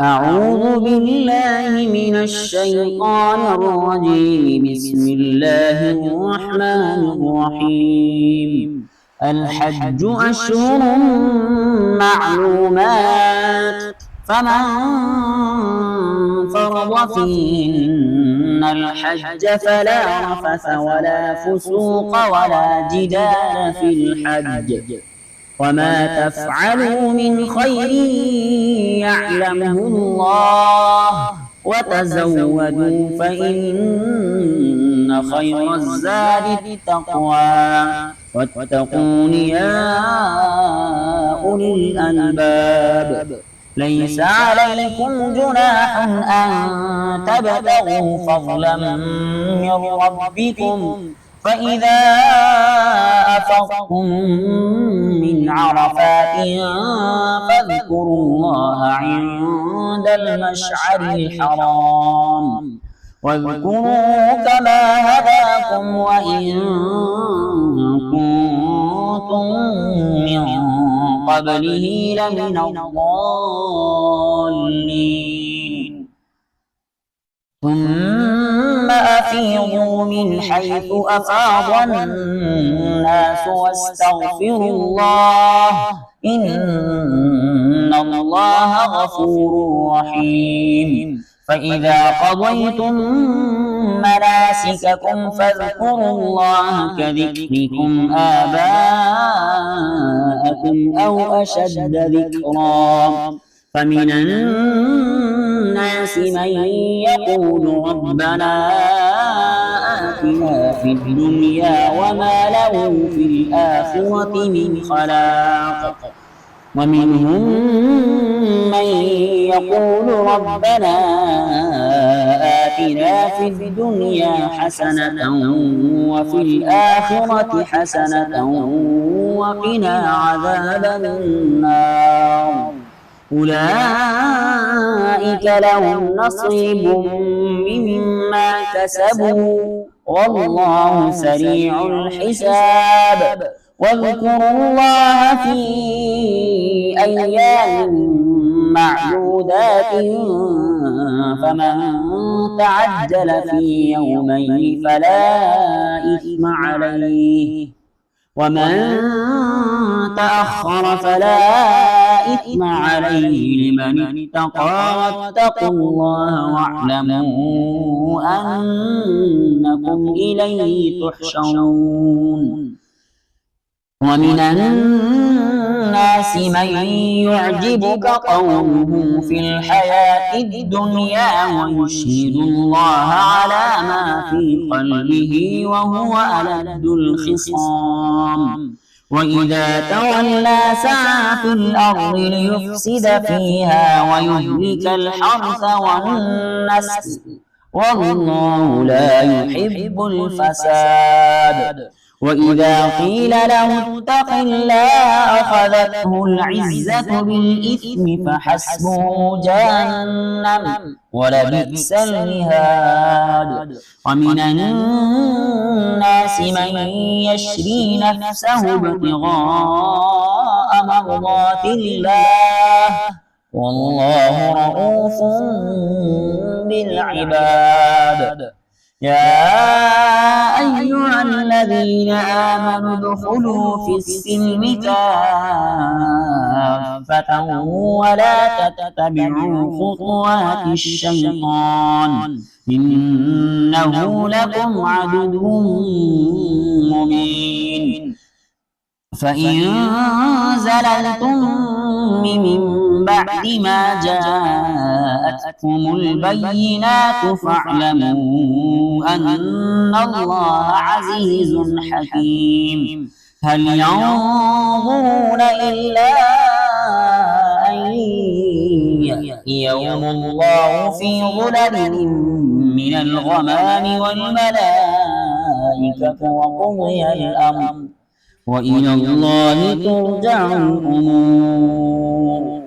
أعوذ بالله من الشيطان الرجيم. بسم الله الرحمن الرحيم. الحج أشهر معلومات، فمن فرض فيهن الحج فلا رفث ولا فسوق ولا جدال في الحج، وما تفعلوا من خير يعلمه الله، وتزودوا فإن خير الزاد التقوى، واتقون يا أولي الألباب. ليس عليكم جناح أن تبتغوا فضلا من ربكم، فإذا أفضتم من عرفات فاذكروا الله عند المشعر الحرام، واذكروه كما هداكم وإن كنتم من قبله لمن الضالين. ثم أفيضوا من حيث أفاض الناس واستغفروا الله، إن الله غفور رحيم. فإذا قضيتم مناسككم فاذكروا الله كذكركم آباءكم أو أشد ذكرا. فمن الناس من يقول ربنا آتنا في الدنيا وما له في الآخرة من خلاق، ومنهم من يقول ربنا آتنا في الدنيا حسنة وفي الآخرة حسنة وقنا عذاب النار. أولئك لهم نصيب مما كسبوا والله سريع الحساب. واذكروا الله في أيام معدودات، فمن تعجل في يومين فلا إثم عليه، ومن تأخر فلا إثم عليه لمن اتقى. واتقوا الله واعلموا أنكم إليه تحشرون. ومن الناس من يعجبك قوله في الحياة الدنيا ويشهد الله على ما في قلبه وهو ألد الخصام، وإذا تولى سعى في الأرض ليفسد فيها ويهلك الحرث والنسل، والله لا يحب الفساد. وإذا قيل له اتق الله أخذته العزة بالإثم فحسبه جهنم ولبئس المهاد. ومن الناس من يشري نفسه ابتغاء مرضات الله، والله رؤوف بالعباد. يا أيها الذين آمنوا ادخلوا في السلم كافة ولا تتبعوا خطوات الشيطان، إنه لكم عدو مبين. فإن زللتم من بعد ما جاءتكم البينات فاعلموا أن الله عزيز حكيم. هل ينظرون إلا أن يأتيهم الله في ظلل من الغمام والملائكة وقضي الأمر وإلى الله ترجع الأمور.